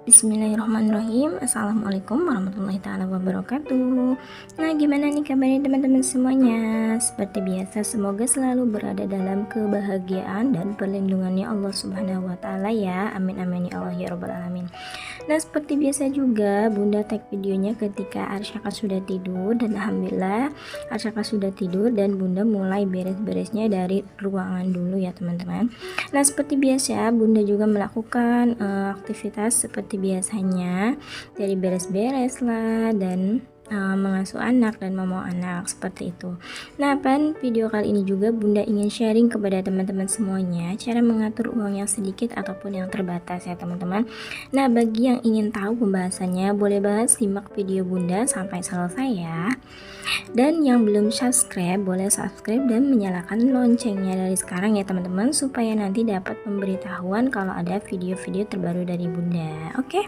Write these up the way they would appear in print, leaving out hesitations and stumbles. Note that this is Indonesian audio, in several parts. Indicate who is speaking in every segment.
Speaker 1: Bismillahirrahmanirrahim. Assalamualaikum warahmatullahi taala wabarakatuh. Nah, gimana nih kabarnya teman-teman semuanya? Seperti biasa, semoga selalu berada dalam kebahagiaan dan perlindungannya Allah Subhanahu wa taala ya. Amin amin ya Allah ya rabbal alamin. Nah, seperti biasa juga Bunda tag videonya ketika Arsyaka sudah tidur, dan alhamdulillah Arsyaka sudah tidur dan Bunda mulai beres-beresnya dari ruangan dulu ya teman-teman. Nah, seperti biasa Bunda juga melakukan aktivitas seperti biasanya, dari beres-beres lah dan mengasuh anak dan membawa anak seperti itu. Nah, video kali ini juga Bunda ingin sharing kepada teman-teman semuanya cara mengatur uang yang sedikit ataupun yang terbatas ya teman-teman. Nah, bagi yang ingin tahu pembahasannya boleh banget simak video Bunda sampai selesai ya. Dan yang belum subscribe boleh subscribe dan menyalakan loncengnya dari sekarang ya teman-teman, supaya nanti dapat pemberitahuan kalau ada video-video terbaru dari Bunda. Oke.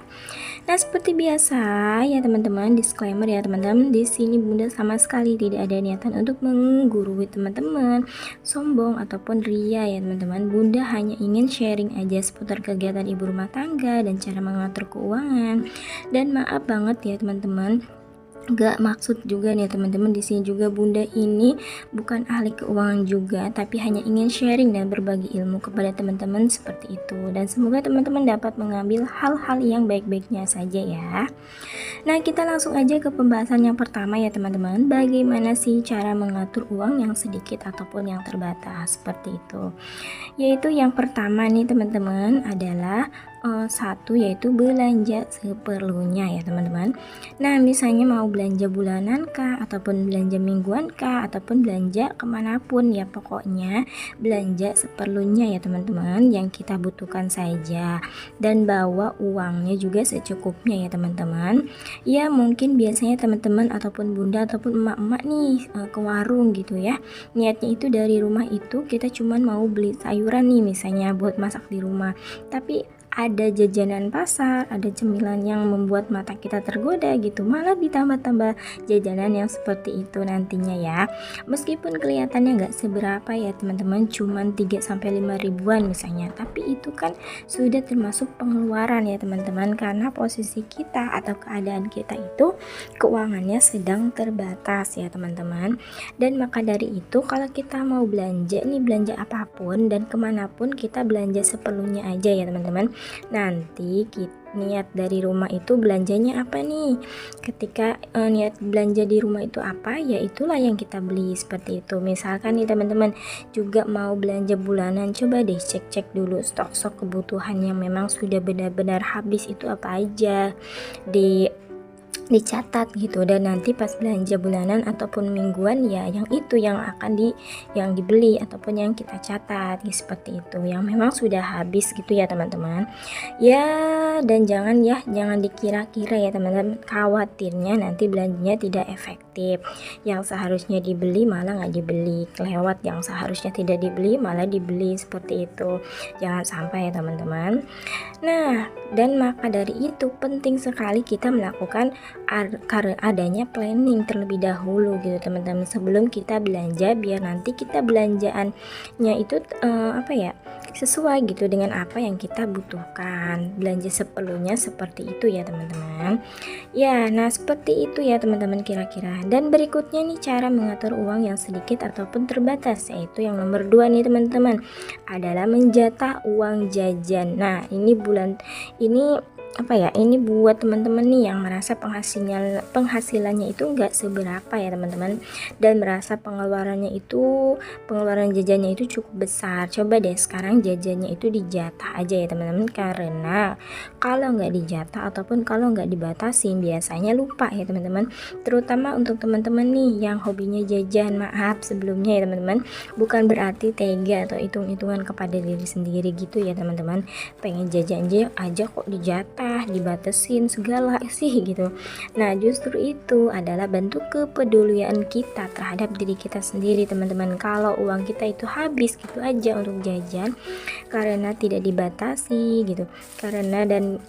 Speaker 1: Nah, seperti biasa ya teman-teman, disclaimer ya teman-teman, di sini Bunda sama sekali tidak ada niatan untuk menggurui teman-teman, sombong ataupun ria ya teman-teman. Bunda hanya ingin sharing aja seputar kegiatan ibu rumah tangga dan cara mengatur keuangan. Dan maaf banget ya teman-teman, gak maksud juga nih teman-teman, di sini juga Bunda ini bukan ahli keuangan juga, tapi hanya ingin sharing dan berbagi ilmu kepada teman-teman seperti itu. Dan semoga teman-teman dapat mengambil hal-hal yang baik-baiknya saja ya. Nah, kita langsung aja ke pembahasan yang pertama ya teman-teman. Bagaimana sih cara mengatur uang yang sedikit ataupun yang terbatas seperti itu? Yaitu yang pertama nih teman-teman adalah satu, yaitu belanja seperlunya ya teman-teman. Nah, misalnya mau belanja bulanan kah, ataupun belanja mingguan kah, ataupun belanja kemanapun ya, pokoknya belanja seperlunya ya teman-teman, yang kita butuhkan saja, dan bawa uangnya juga secukupnya ya teman-teman. Ya, mungkin biasanya teman-teman ataupun Bunda ataupun emak-emak nih ke warung gitu ya, niatnya itu dari rumah itu kita cuman mau beli sayuran nih misalnya buat masak di rumah, tapi ada jajanan pasar, ada cemilan yang membuat mata kita tergoda gitu, malah ditambah-tambah jajanan yang seperti itu nantinya ya. Meskipun kelihatannya nggak seberapa ya teman-teman, cuman 3-5 ribuan misalnya, tapi itu kan sudah termasuk pengeluaran ya teman-teman, karena posisi kita atau keadaan kita itu keuangannya sedang terbatas ya teman-teman. Dan maka dari itu, kalau kita mau belanja nih, belanja apapun dan kemanapun, kita belanja seperlunya aja ya teman-teman. Nanti niat dari rumah itu belanjanya apa nih? Ketika niat belanja di rumah itu apa, ya itulah yang kita beli seperti itu. Misalkan nih teman-teman juga mau belanja bulanan, coba deh cek-cek dulu stok-stok kebutuhan yang memang sudah benar-benar habis itu apa aja, dicatat gitu, dan nanti pas belanja bulanan ataupun mingguan ya yang itu yang akan yang dibeli ataupun yang kita catat ya, seperti itu, yang memang sudah habis gitu ya teman-teman ya. Dan jangan dikira-kira ya teman-teman, khawatirnya nanti belanjanya tidak efektif, yang seharusnya dibeli malah nggak dibeli, kelewat yang seharusnya tidak dibeli malah dibeli, seperti itu, jangan sampai ya teman-teman. Nah, dan maka dari itu penting sekali kita melakukan adanya planning terlebih dahulu gitu teman-teman, sebelum kita belanja, biar nanti kita belanjaannya itu sesuai gitu dengan apa yang kita butuhkan, belanja seperlunya seperti itu ya teman-teman ya. Nah, seperti itu ya teman-teman kira-kira. Dan berikutnya nih cara mengatur uang yang sedikit ataupun terbatas, yaitu yang nomor 2 nih teman-teman, adalah menjatah uang jajan. Nah, ini ini buat teman-teman nih yang merasa penghasilannya itu enggak seberapa ya teman-teman, dan merasa pengeluaran jajannya itu cukup besar. Coba deh sekarang jajannya itu dijatah aja ya teman-teman, karena kalau nggak dijatah ataupun kalau nggak dibatasin biasanya lupa ya teman-teman. Terutama untuk teman-teman nih yang hobinya jajan, maaf sebelumnya ya teman-teman, bukan berarti tega atau hitung-hitungan kepada diri sendiri gitu ya teman-teman, pengen jajan aja kok dijatah, dibatasin segala sih gitu. Nah, justru itu adalah bentuk kepedulian kita terhadap diri kita sendiri teman-teman. Kalau uang kita itu habis gitu aja untuk jajan karena tidak dibatasi gitu, dan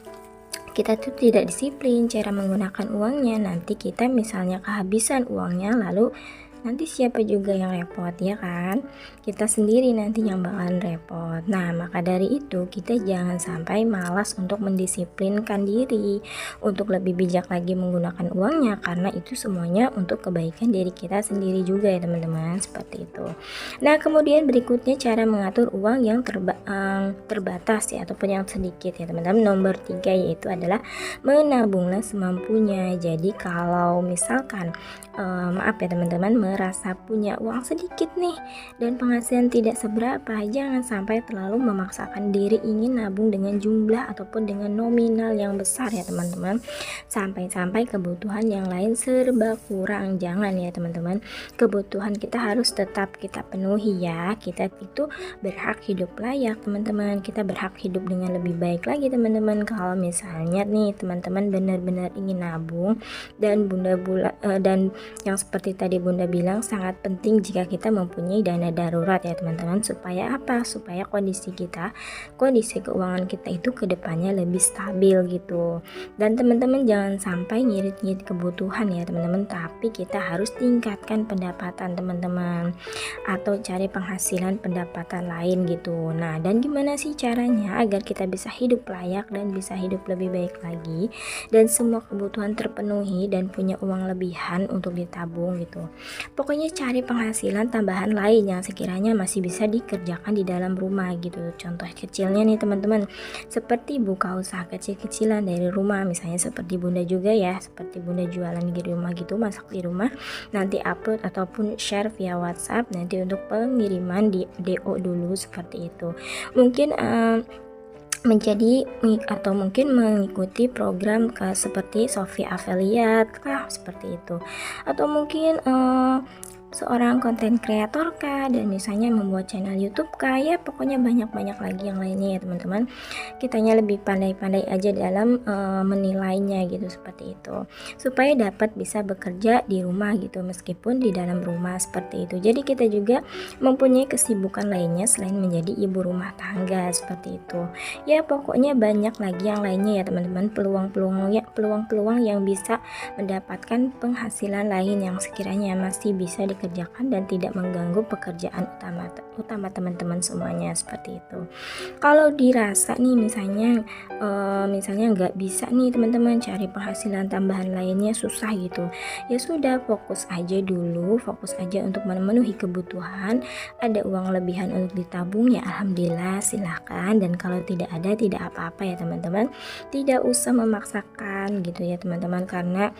Speaker 1: kita tuh tidak disiplin cara menggunakan uangnya, nanti kita misalnya kehabisan uangnya lalu nanti siapa juga yang repot ya kan? Kita sendiri nanti yang bakalan repot. Nah, maka dari itu kita jangan sampai malas untuk mendisiplinkan diri, untuk lebih bijak lagi menggunakan uangnya karena itu semuanya untuk kebaikan diri kita sendiri juga ya teman-teman, seperti itu. Nah, kemudian berikutnya cara mengatur uang yang terbatas ya ataupun yang sedikit ya teman-teman. Nomor 3 yaitu adalah menabunglah semampunya. Jadi kalau misalkan maaf ya teman-teman, merasa punya uang sedikit nih dan penghasilan tidak seberapa, jangan sampai terlalu memaksakan diri ingin nabung dengan jumlah ataupun dengan nominal yang besar ya teman-teman, sampai-sampai kebutuhan yang lain serba kurang. Jangan ya teman-teman, kebutuhan kita harus tetap kita penuhi ya. Kita itu berhak hidup layak teman-teman, kita berhak hidup dengan lebih baik lagi teman-teman. Kalau misalnya nih teman-teman benar-benar ingin nabung dan dan yang seperti tadi Bunda bilang, sangat penting jika kita mempunyai dana darurat ya teman-teman. Supaya apa? Supaya kondisi keuangan kita itu kedepannya lebih stabil gitu. Dan teman-teman jangan sampai ngirit-ngirit kebutuhan ya teman-teman, tapi kita harus tingkatkan pendapatan teman-teman, atau cari penghasilan pendapatan lain gitu. Nah, dan gimana sih caranya agar kita bisa hidup layak dan bisa hidup lebih baik lagi, dan semua kebutuhan terpenuhi dan punya uang lebihan untuk ditabung gitu? Pokoknya cari penghasilan tambahan lain yang sekiranya masih bisa dikerjakan di dalam rumah gitu. Contoh kecilnya nih teman-teman, seperti buka usaha kecil-kecilan dari rumah, misalnya seperti Bunda juga ya, seperti Bunda jualan di rumah gitu, masak di rumah, nanti upload ataupun share via WhatsApp nanti untuk pengiriman di DO dulu, seperti itu. Mungkin menjadi atau mungkin mengikuti program seperti Shopee Affiliate kah, seperti itu, atau mungkin seorang konten kreator kah, dan misalnya membuat channel YouTube kah, ya pokoknya banyak-banyak lagi yang lainnya ya teman-teman. Kitanya lebih pandai-pandai aja dalam menilainya gitu, seperti itu, supaya dapat bisa bekerja di rumah gitu meskipun di dalam rumah, seperti itu. Jadi kita juga mempunyai kesibukan lainnya selain menjadi ibu rumah tangga, seperti itu. Ya pokoknya banyak lagi yang lainnya ya teman-teman, peluang-peluang yang bisa mendapatkan penghasilan lain yang sekiranya masih bisa dikerjakan dan tidak mengganggu pekerjaan utama teman-teman semuanya, seperti itu. Kalau dirasa nih misalnya nggak bisa nih teman-teman cari penghasilan tambahan lainnya, susah gitu, ya sudah, fokus aja untuk memenuhi kebutuhan. Ada uang lebihan untuk ditabung ya alhamdulillah, silahkan. Dan kalau tidak ada, tidak apa-apa ya teman-teman, tidak usah memaksakan gitu ya teman-teman, karena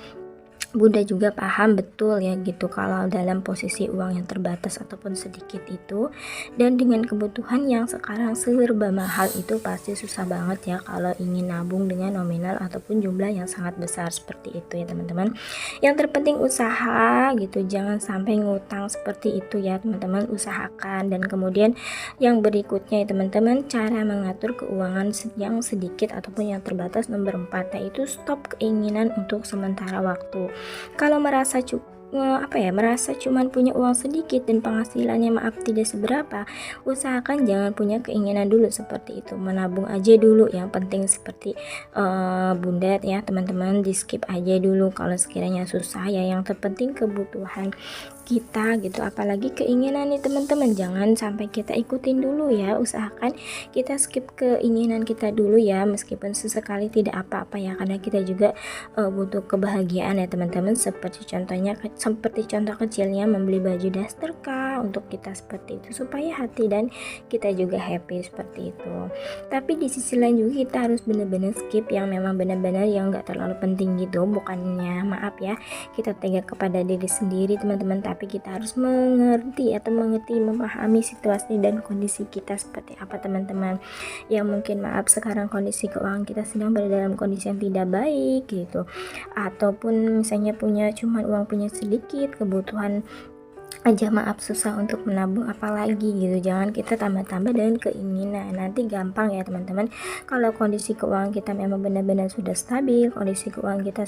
Speaker 1: Bunda juga paham betul ya gitu kalau dalam posisi uang yang terbatas ataupun sedikit itu, dan dengan kebutuhan yang sekarang serba mahal itu, pasti susah banget ya kalau ingin nabung dengan nominal ataupun jumlah yang sangat besar seperti itu ya teman-teman. Yang terpenting usaha gitu, jangan sampai ngutang seperti itu ya teman-teman, usahakan. Dan kemudian yang berikutnya ya teman-teman, cara mengatur keuangan yang sedikit ataupun yang terbatas, nomor 4 yaitu stop keinginan untuk sementara waktu. Kalau merasa merasa cuman punya uang sedikit dan penghasilannya maaf tidak seberapa, usahakan jangan punya keinginan dulu seperti itu, menabung aja dulu yang penting, seperti Bunda ya teman-teman, di skip aja dulu kalau sekiranya susah ya. Yang terpenting kebutuhan kita gitu, apalagi keinginan nih teman-teman, jangan sampai kita ikutin dulu ya, usahakan kita skip keinginan kita dulu ya, meskipun sesekali tidak apa-apa ya, karena kita juga butuh kebahagiaan ya teman-teman. Seperti contoh kecilnya membeli baju daster kah untuk kita, seperti itu, supaya hati dan kita juga happy, seperti itu. Tapi di sisi lain juga kita harus benar-benar skip yang memang benar-benar yang gak terlalu penting gitu, bukannya maaf ya kita tega kepada diri sendiri teman-teman, tapi kita harus mengerti, memahami situasi dan kondisi kita seperti apa teman-teman. Yang mungkin maaf sekarang kondisi keuangan kita sedang berada dalam kondisi yang tidak baik gitu, ataupun misalnya punya sedikit, kebutuhan aja maaf susah untuk menabung apalagi gitu. Jangan kita tambah-tambah dengan keinginan, nanti gampang ya teman-teman. Kalau kondisi keuangan kita memang benar-benar sudah stabil, kondisi keuangan kita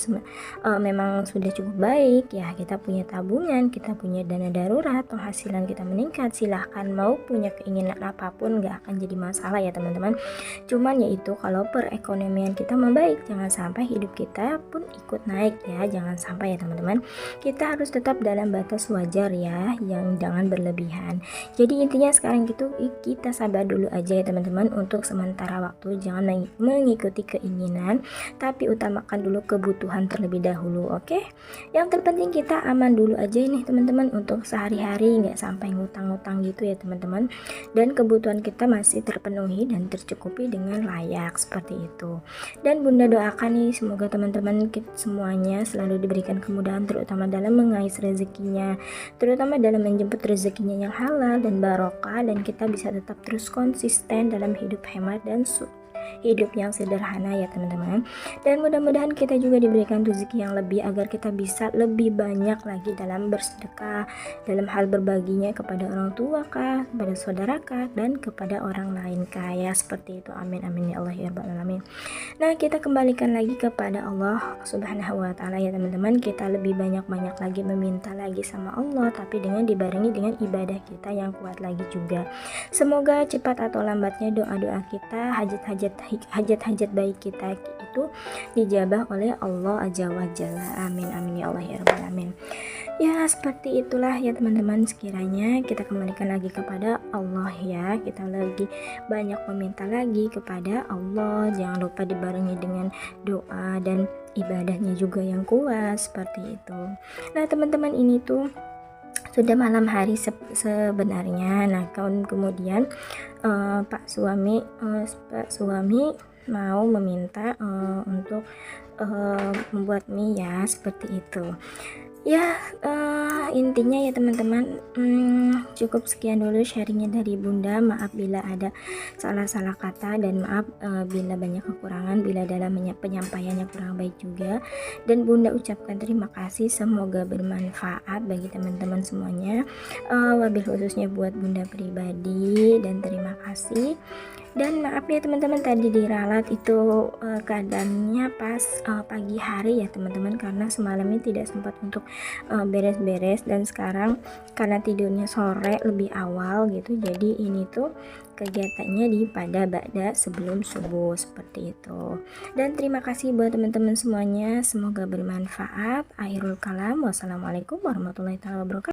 Speaker 1: memang sudah cukup baik ya, kita punya tabungan, kita punya dana darurat, penghasilan kita meningkat, silahkan mau punya keinginan apapun gak akan jadi masalah ya teman-teman. Cuman yaitu kalau perekonomian kita membaik, jangan sampai hidup kita pun ikut naik ya, jangan sampai ya teman-teman. Kita harus tetap dalam batas wajar ya, yang jangan berlebihan. Jadi intinya sekarang gitu kita sabar dulu aja ya teman-teman, untuk sementara waktu jangan mengikuti keinginan, tapi utamakan dulu kebutuhan terlebih dahulu. Oke, yang terpenting kita aman dulu aja ini teman-teman, untuk sehari-hari nggak sampai ngutang-ngutang gitu ya teman-teman, dan kebutuhan kita masih terpenuhi dan tercukupi dengan layak seperti itu. Dan bunda doakan nih semoga teman-teman semuanya selalu diberikan kemudahan, terutama dalam mengais rezekinya, terutama dalam menjemput rezekinya yang halal dan barokah, dan kita bisa tetap terus konsisten dalam hidup hemat dan hidup yang sederhana ya teman-teman. Dan mudah-mudahan kita juga diberikan rezeki yang lebih, agar kita bisa lebih banyak lagi dalam bersedekah, dalam hal berbaginya kepada orang tua kah, kepada saudara kah, dan kepada orang lain kah ya, seperti itu. Amin amin ya Allah ya rabbal alamin. Nah, kita kembalikan lagi kepada Allah Subhanahu wa taala ya teman-teman. Kita lebih banyak-banyak lagi meminta lagi sama Allah, tapi dengan dibarengi dengan ibadah kita yang kuat lagi juga. Semoga cepat atau lambatnya doa-doa kita, hajat-hajat baik kita itu dijabah oleh Allah Azza wa Jalla. Amin amin ya Allah ya rabbal alamin. Ya seperti itulah ya teman-teman, sekiranya kita kembalikan lagi kepada Allah ya, kita lagi banyak meminta lagi kepada Allah, jangan lupa dibarengi dengan doa dan ibadahnya juga yang kuat seperti itu. Nah teman-teman, ini tuh sudah malam hari sebenarnya. Nah kemudian Pak suami mau meminta untuk membuat mie ya, seperti itu ya. Intinya ya teman-teman, cukup sekian dulu sharingnya dari bunda. Maaf bila ada salah-salah kata, dan maaf bila banyak kekurangan, bila dalam penyampaiannya kurang baik juga. Dan bunda ucapkan terima kasih, semoga bermanfaat bagi teman-teman semuanya, wabil khususnya buat bunda pribadi, dan terima kasih. Dan maaf ya teman-teman, tadi diralat itu keadaannya pas pagi hari ya teman-teman, karena semalamnya tidak sempat untuk beres-beres, dan sekarang karena tidurnya sore lebih awal gitu, jadi ini tuh kegiatannya di pada ba'da sebelum subuh seperti itu. Dan terima kasih buat teman-teman semuanya, semoga bermanfaat. Akhirul kalam, wassalamualaikum warahmatullahi wabarakatuh.